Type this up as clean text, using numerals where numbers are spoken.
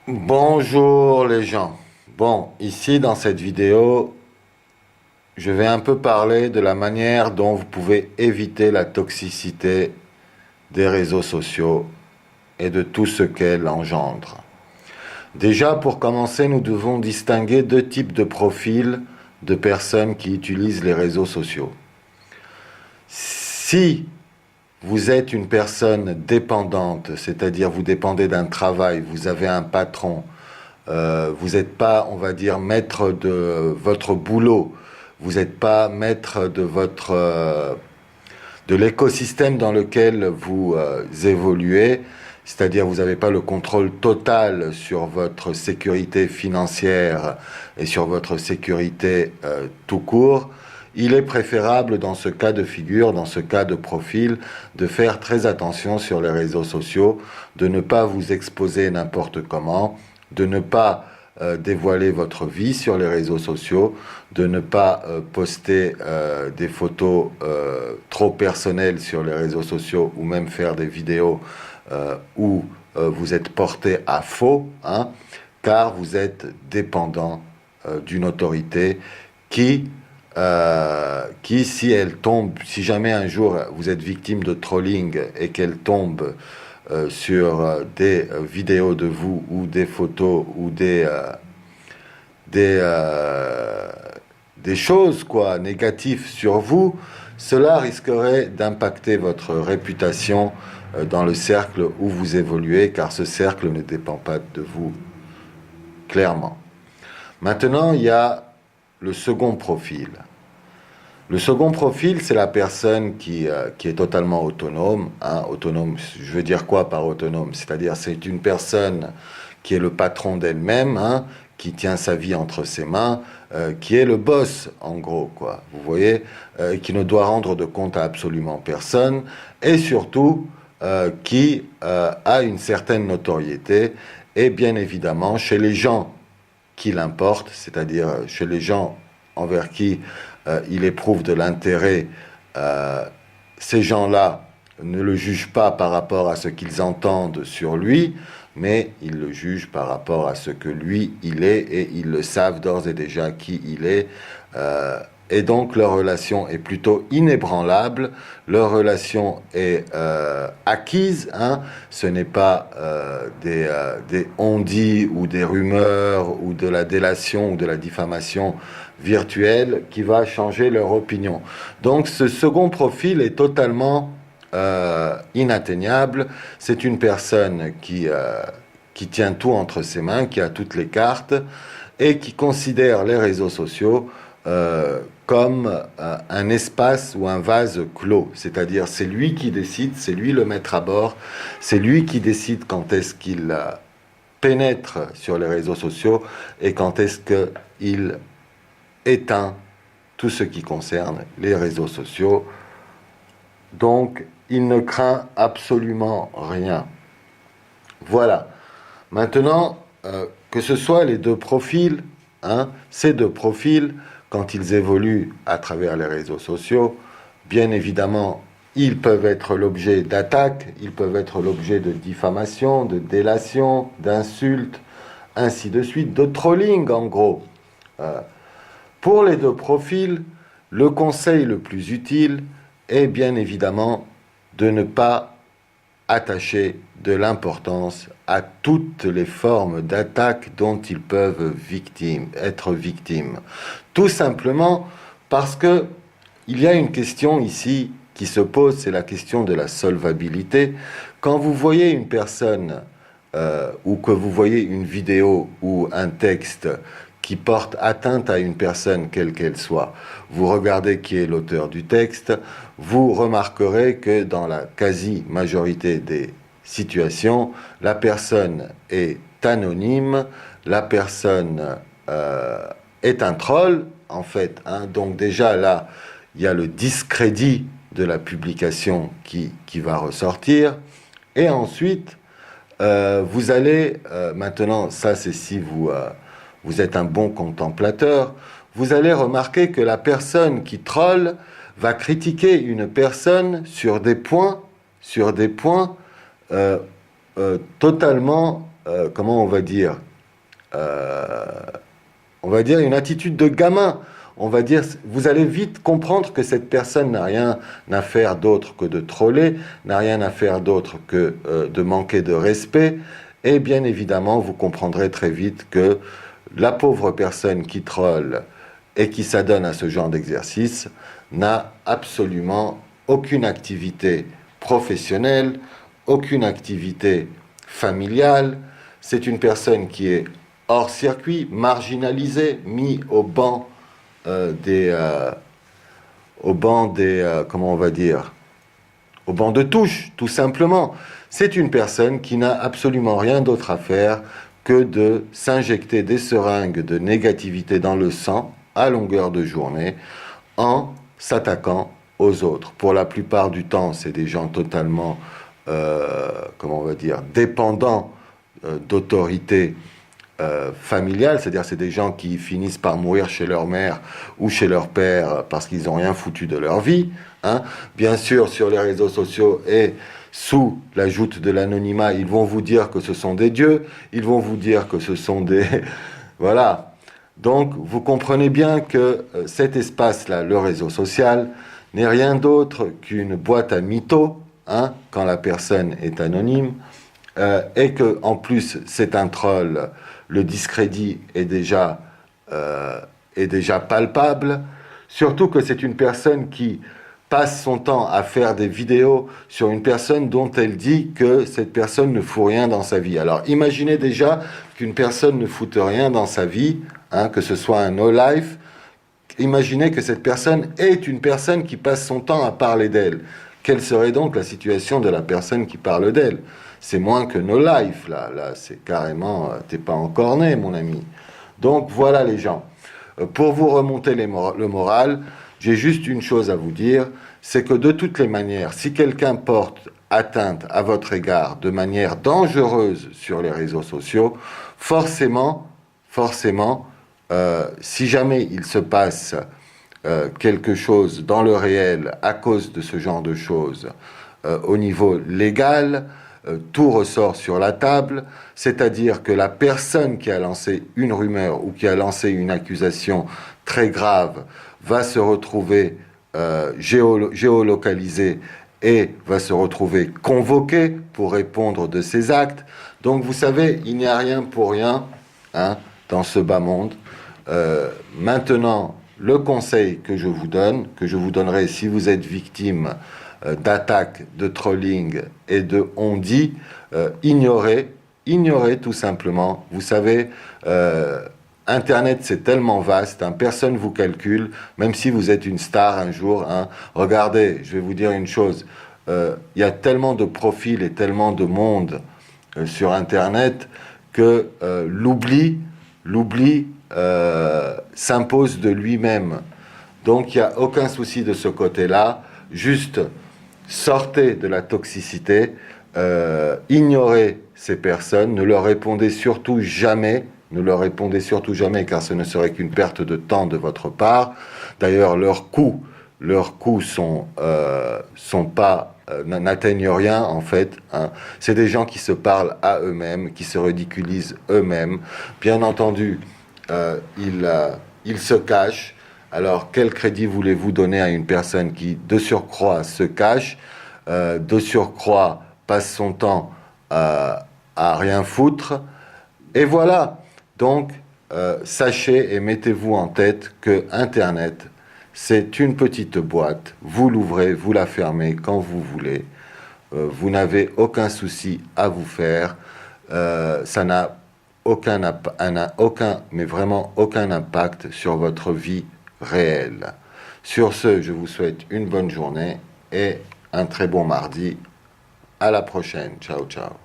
Bonjour les gens. Bon, ici dans cette vidéo, je vais un peu parler de la manière dont vous pouvez éviter la toxicité des réseaux sociaux et de tout ce qu'elle engendre. Déjà, pour commencer, nous devons distinguer deux types de profils de personnes qui utilisent les réseaux sociaux. Si vous êtes une personne dépendante, c'est-à-dire vous dépendez d'un travail, vous avez un patron, vous n'êtes pas, on va dire, maître de votre boulot, vous n'êtes pas maître de de l'écosystème dans lequel vous évoluez, c'est-à-dire vous n'avez pas le contrôle total sur votre sécurité financière et sur votre sécurité tout court. Il est préférable dans ce cas de figure, dans ce cas de profil, de faire très attention sur les réseaux sociaux, de ne pas vous exposer n'importe comment, de ne pas dévoiler votre vie sur les réseaux sociaux, de ne pas poster des photos trop personnelles sur les réseaux sociaux ou même faire des vidéos où vous êtes porté à faux, hein, car vous êtes dépendant d'une autorité qui, si elle tombe, si jamais un jour vous êtes victime de trolling et qu'elle tombe sur des vidéos de vous ou des photos ou des, euh, des choses quoi, négatives sur vous, cela risquerait d'impacter votre réputation dans le cercle où vous évoluez, car ce cercle ne dépend pas de vous, clairement. Maintenant, il y a le second profil. Le second profil, c'est la personne qui est totalement autonome. Hein. Autonome, je veux dire quoi par autonome? C'est-à-dire, c'est une personne qui est le patron d'elle-même, hein, qui tient sa vie entre ses mains, qui est le boss, en gros, quoi. Vous voyez, qui ne doit rendre de compte à absolument personne, et surtout, qui a une certaine notoriété, et bien évidemment, chez les gens qui l'importent, c'est-à-dire chez les gens envers qui il éprouve de l'intérêt, ces gens-là ne le jugent pas par rapport à ce qu'ils entendent sur lui, mais ils le jugent par rapport à ce que lui, il est, et ils le savent d'ores et déjà qui il est. Et donc leur relation est plutôt inébranlable, leur relation est acquise, hein. Ce n'est pas des on-dit ou des rumeurs ou de la délation ou de la diffamation virtuelle qui va changer leur opinion. Donc ce second profil est totalement inatteignable. C'est une personne qui tient tout entre ses mains, qui a toutes les cartes et qui considère les réseaux sociaux comme un espace ou un vase clos. C'est-à-dire c'est lui qui décide, c'est lui le maître à bord, c'est lui qui décide quand est-ce qu'il pénètre sur les réseaux sociaux et quand est-ce qu'il éteint tout ce qui concerne les réseaux sociaux. Donc, il ne craint absolument rien. Voilà. Maintenant, que ce soit les deux profils, hein, ces deux profils, quand ils évoluent à travers les réseaux sociaux, bien évidemment, ils peuvent être l'objet d'attaques, ils peuvent être l'objet de diffamation, de délation, d'insultes, ainsi de suite, de trolling en gros. Pour les deux profils, le conseil le plus utile est bien évidemment de ne pas attacher de l'importance à toutes les formes d'attaque dont ils peuvent être victimes. Tout simplement parce que il y a une question ici qui se pose, c'est la question de la solvabilité. Quand vous voyez une personne ou que vous voyez une vidéo ou un texte qui porte atteinte à une personne quelle qu'elle soit, vous regardez qui est l'auteur du texte, vous remarquerez que dans la quasi-majorité des situations, la personne est anonyme, la personne est un troll, en fait. Hein. Donc déjà là, il y a le discrédit de la publication qui va ressortir. Et ensuite, vous allez, maintenant, ça c'est si vous êtes un bon contemplateur, vous allez remarquer que la personne qui troll va critiquer une personne sur des points totalement comment on va dire une attitude de gamin. On va dire, vous allez vite comprendre que cette personne n'a rien à faire d'autre que de troller, n'a rien à faire d'autre que de manquer de respect. Et bien évidemment, vous comprendrez très vite que la pauvre personne qui troll et qui s'adonne à ce genre d'exercice n'a absolument aucune activité professionnelle, aucune activité familiale. C'est une personne qui est hors circuit, marginalisée, mis comment on va dire, au banc de touche, tout simplement. C'est une personne qui n'a absolument rien d'autre à faire que de s'injecter des seringues de négativité dans le sang à longueur de journée en s'attaquant aux autres. Pour la plupart du temps, c'est des gens totalement, comment on va dire, dépendants d'autorité familiale, c'est-à-dire c'est des gens qui finissent par mourir chez leur mère ou chez leur père parce qu'ils n'ont rien foutu de leur vie. Hein. Bien sûr, sur les réseaux sociaux et sous la joute de l'anonymat, ils vont vous dire que ce sont des dieux, ils vont vous dire que ce sont des... voilà. Donc, vous comprenez bien que cet espace-là, le réseau social, n'est rien d'autre qu'une boîte à mythos, hein, quand la personne est anonyme, et que en plus c'est un troll, le discrédit est déjà palpable, surtout que c'est une personne qui passe son temps à faire des vidéos sur une personne dont elle dit que cette personne ne fout rien dans sa vie. Alors imaginez déjà qu'une personne ne foute rien dans sa vie, hein, que ce soit un no-life, imaginez que cette personne est une personne qui passe son temps à parler d'elle. Quelle serait donc la situation de la personne qui parle d'elle? C'est moins que no life, là. Là, c'est carrément, t'es pas encore né, mon ami. Donc, voilà les gens. Pour vous remonter le moral, j'ai juste une chose à vous dire, c'est que de toutes les manières, si quelqu'un porte atteinte à votre égard de manière dangereuse sur les réseaux sociaux, forcément, si jamais il se passe quelque chose dans le réel à cause de ce genre de choses au niveau légal, tout ressort sur la table, c'est-à-dire que la personne qui a lancé une rumeur ou qui a lancé une accusation très grave va se retrouver géolocalisée et va se retrouver convoquée pour répondre de ses actes. Donc vous savez, il n'y a rien pour rien, hein, dans ce bas monde. Maintenant, le conseil que je vous donnerai si vous êtes victime d'attaques, de trolling et de on-dit, ignorez tout simplement. Vous savez, Internet, c'est tellement vaste, hein, personne ne vous calcule, même si vous êtes une star un jour. Hein. Regardez, je vais vous dire une chose, il y a tellement de profils et tellement de monde sur Internet que l'oubli s'impose de lui-même. Donc il n'y a aucun souci de ce côté-là, juste sortez de la toxicité, ignorez ces personnes, ne leur répondez surtout jamais, car ce ne serait qu'une perte de temps de votre part. D'ailleurs, leurs coûts n'atteignent rien en fait. Hein. C'est des gens qui se parlent à eux-mêmes, qui se ridiculisent eux-mêmes. Bien entendu, ils se cachent. Alors, quel crédit voulez-vous donner à une personne qui, de surcroît, se cache, de surcroît, passe son temps à rien foutre? Et voilà. Donc, sachez et mettez-vous en tête que Internet, c'est une petite boîte. Vous l'ouvrez, vous la fermez quand vous voulez. Vous n'avez aucun souci à vous faire. Ça n'a mais vraiment aucun impact sur votre vie réelle. Sur ce, je vous souhaite une bonne journée et un très bon mardi. À la prochaine. Ciao, ciao.